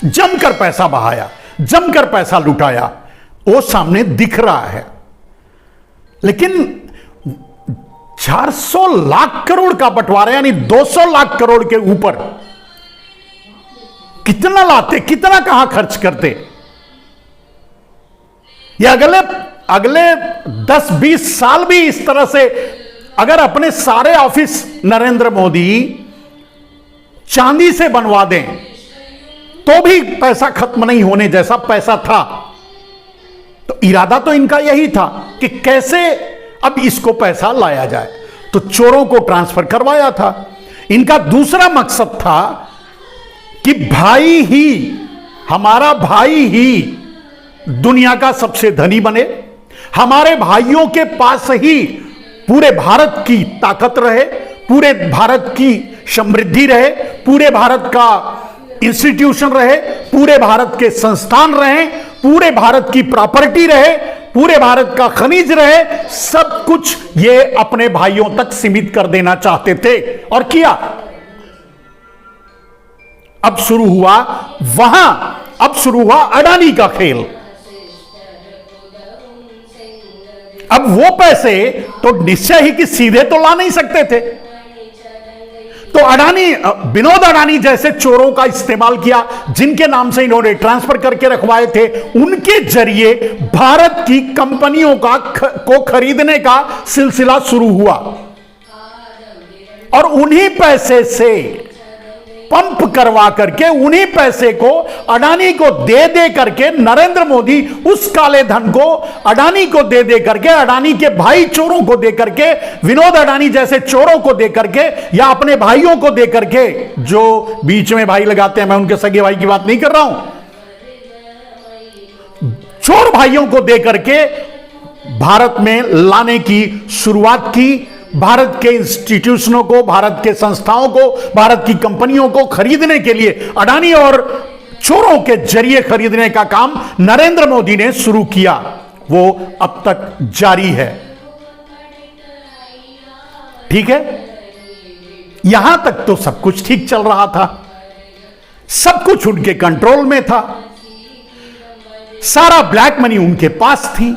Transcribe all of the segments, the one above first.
जमकर पैसा बहाया, जमकर पैसा लुटाया, वो सामने दिख रहा है। लेकिन 400 लाख करोड़ का बंटवारा, यानी 200 लाख करोड़ के ऊपर कितना लाते, कितना कहां खर्च करते? ये अगले 10-20 साल भी इस तरह से अगर अपने सारे ऑफिस नरेंद्र मोदी चांदी से बनवा दें तो भी पैसा खत्म नहीं होने जैसा पैसा था। तो इरादा तो इनका यही था कि कैसे अब इसको पैसा लाया जाए, तो चोरों को ट्रांसफर करवाया था। इनका दूसरा मकसद था कि भाई ही, हमारा भाई ही दुनिया का सबसे धनी बने, हमारे भाइयों के पास ही पूरे भारत की ताकत रहे, पूरे भारत की समृद्धि रहे, पूरे भारत का इंस्टीट्यूशन रहे, पूरे भारत के संस्थान रहे, पूरे भारत की प्रॉपर्टी रहे, पूरे भारत का खनिज रहे, सब कुछ ये अपने भाइयों तक सीमित कर देना चाहते थे और किया। अब शुरू हुआ अडानी का खेल। अब वो पैसे तो निश्चय ही कि सीधे तो ला नहीं सकते थे, तो विनोद अडानी जैसे चोरों का इस्तेमाल किया, जिनके नाम से इन्होंने ट्रांसफर करके रखवाए थे, उनके जरिए भारत की कंपनियों को खरीदने का सिलसिला शुरू हुआ और उन्हीं पैसे से पंप करवा करके, उन्हीं पैसे को अडानी को दे करके नरेंद्र मोदी उस काले धन को अडानी को दे करके, अडानी के भाई चोरों को दे करके, विनोद अडानी जैसे चोरों को दे करके या अपने भाइयों को दे करके, जो बीच में भाई लगाते हैं, मैं उनके सगे भाई की बात नहीं कर रहा हूं, चोर भाइयों को दे करके भारत में लाने की शुरुआत की। भारत के इंस्टीट्यूशनों को, भारत के संस्थाओं को, भारत की कंपनियों को खरीदने के लिए अडानी और चोरों के जरिए खरीदने का काम नरेंद्र मोदी ने शुरू किया। वो अब तक जारी है। ठीक है, यहां तक तो सब कुछ ठीक चल रहा था, सब कुछ उनके कंट्रोल में था, सारा ब्लैक मनी उनके पास थी,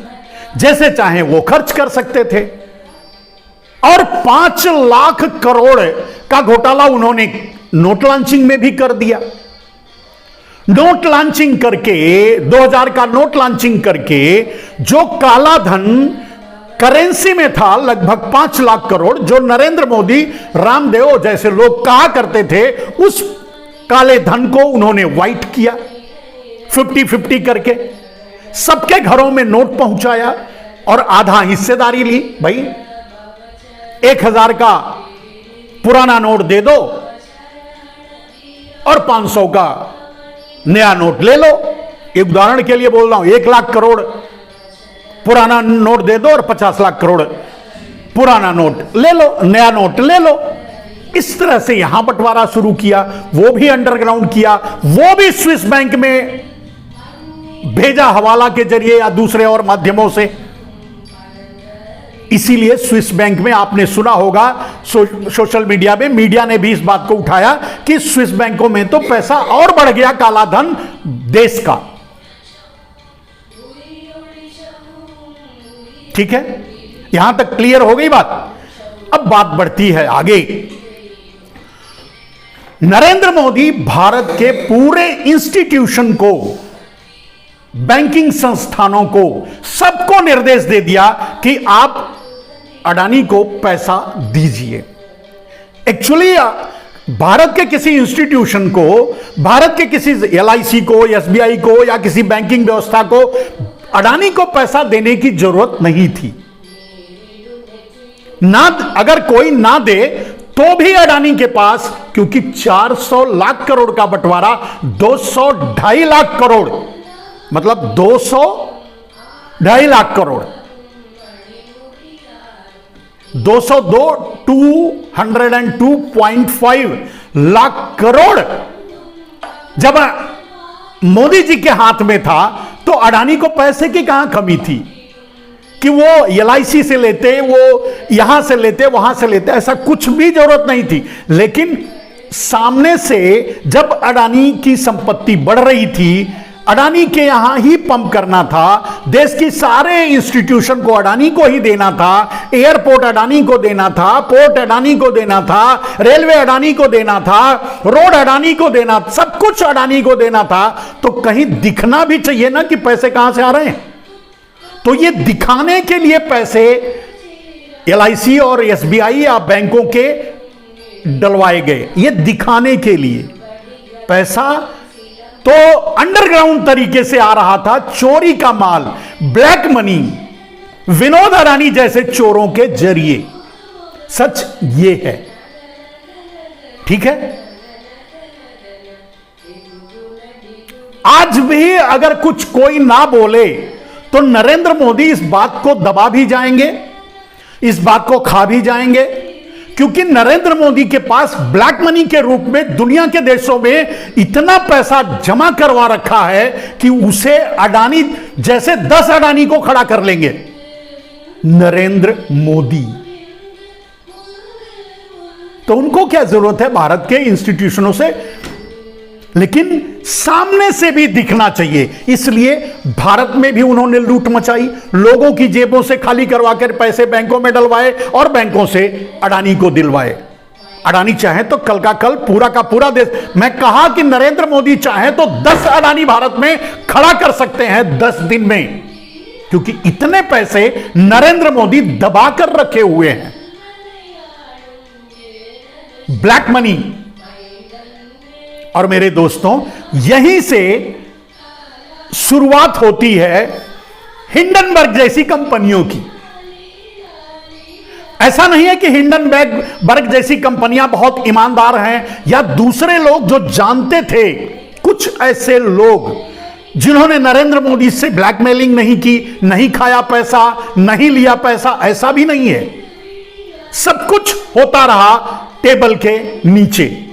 जैसे चाहे वो खर्च कर सकते थे। और 5 लाख करोड़ का घोटाला उन्होंने नोट लॉन्चिंग में भी कर दिया। नोट लॉन्चिंग करके, 2000 का नोट लॉन्चिंग करके जो काला धन करेंसी में था लगभग 5 लाख करोड़, जो नरेंद्र मोदी, रामदेव जैसे लोग कहा करते थे, उस काले धन को उन्होंने वाइट किया 50-50 करके, सबके घरों में नोट पहुंचाया और आधा हिस्सेदारी ली। भाई 1000 का पुराना नोट दे दो और 500 का नया नोट ले लो। एक उदाहरण के लिए बोल रहा हूं, 1 लाख करोड़ पुराना नोट दे दो और 50 लाख करोड़ पुराना नोट ले लो, नया नोट ले लो। इस तरह से यहां बंटवारा शुरू किया, वो भी अंडरग्राउंड किया, वो भी स्विस बैंक में भेजा हवाला के जरिए या दूसरे और माध्यमों से। इसीलिए स्विस बैंक में आपने सुना होगा, सोशल मीडिया में, मीडिया ने भी इस बात को उठाया कि स्विस बैंकों में तो पैसा और बढ़ गया, काला धन देश का। ठीक है, यहां तक क्लियर हो गई बात। अब बात बढ़ती है आगे। नरेंद्र मोदी भारत के पूरे इंस्टीट्यूशन को, बैंकिंग संस्थानों को, सबको निर्देश दे दिया कि आप अडानी को पैसा दीजिए। एक्चुअली भारत के किसी इंस्टीट्यूशन को, भारत के किसी LIC को, SBI को या किसी बैंकिंग व्यवस्था को अडानी को पैसा देने की जरूरत नहीं थी। ना अगर कोई ना दे तो भी अडानी के पास, क्योंकि 400 लाख करोड़ का बंटवारा 200-2.5 लाख करोड़, मतलब 200-2.5 लाख करोड़, 202.5 लाख करोड़ जब मोदी जी के हाथ में था तो अडानी को पैसे की कहां कमी थी कि वो LIC से लेते, वो यहां से लेते, वहां से लेते, ऐसा कुछ भी जरूरत नहीं थी। लेकिन सामने से जब अडानी की संपत्ति बढ़ रही थी, अडानी के यहां ही पंप करना था, देश की सारे इंस्टीट्यूशन को अडानी को ही देना था, एयरपोर्ट अडानी को देना था, पोर्ट अडानी को देना था, रेलवे अडानी को देना था, रोड अडानी को देना, सब कुछ अडानी को देना था, तो कहीं दिखना भी चाहिए ना कि पैसे कहां से आ रहे हैं। तो ये दिखाने के लिए पैसे एलआईसी और एसबीआई या बैंकों के डलवाए गए, ये दिखाने के लिए। पैसा तो अंडरग्राउंड तरीके से आ रहा था, चोरी का माल, ब्लैक मनी, विनोद अडानी जैसे चोरों के जरिए। सच ये है, ठीक है। आज भी अगर कुछ कोई ना बोले तो नरेंद्र मोदी इस बात को दबा भी जाएंगे, इस बात को खा भी जाएंगे, क्योंकि नरेंद्र मोदी के पास ब्लैक मनी के रूप में दुनिया के देशों में इतना पैसा जमा करवा रखा है कि उसे अडानी जैसे 10 अडानी को खड़ा कर लेंगे नरेंद्र मोदी। तो उनको क्या जरूरत है भारत के इंस्टीट्यूशनों से, लेकिन सामने से भी दिखना चाहिए। इसलिए भारत में भी उन्होंने लूट मचाई, लोगों की जेबों से खाली करवाकर पैसे बैंकों में डलवाए और बैंकों से अडानी को दिलवाए। अडानी चाहे तो कल का कल पूरा का पूरा देश, मैं कहा कि नरेंद्र मोदी चाहे तो 10 अडानी भारत में खड़ा कर सकते हैं 10 दिन में, क्योंकि इतने पैसे नरेंद्र मोदी दबा कर रखे हुए हैं। Black money. और मेरे दोस्तों, यहीं से शुरुआत होती है हिंडनबर्ग जैसी कंपनियों की। ऐसा नहीं है कि हिंडनबर्ग जैसी कंपनियां बहुत ईमानदार हैं या दूसरे लोग जो जानते थे। कुछ ऐसे लोग जिन्होंने नरेंद्र मोदी से ब्लैकमेलिंग नहीं की, नहीं खाया पैसा, नहीं लिया पैसा, ऐसा भी नहीं है। सब कुछ होता रहा टेबल के नीचे।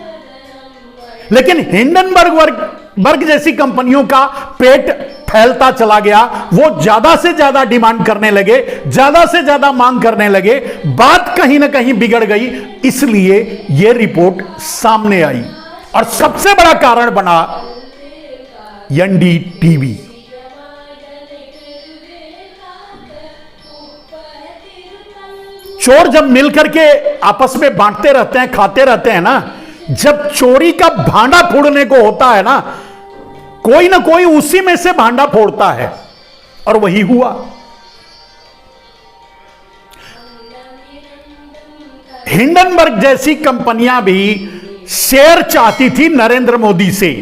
लेकिन हिंडनबर्ग जैसी कंपनियों का पेट फैलता चला गया, वो ज्यादा से ज्यादा डिमांड करने लगे, ज्यादा से ज्यादा मांग करने लगे, बात कहीं ना कहीं बिगड़ गई, इसलिए यह रिपोर्ट सामने आई। और सबसे बड़ा कारण बना एनडीटीवी। चोर जब मिलकर के आपस में बांटते रहते हैं, खाते रहते हैं ना, जब चोरी का भांडा फोड़ने को होता है ना, कोई ना कोई उसी में से भांडा फोड़ता है, और वही हुआ। हिंडनबर्ग जैसी कंपनियां भी शेयर चाहती थी नरेंद्र मोदी से।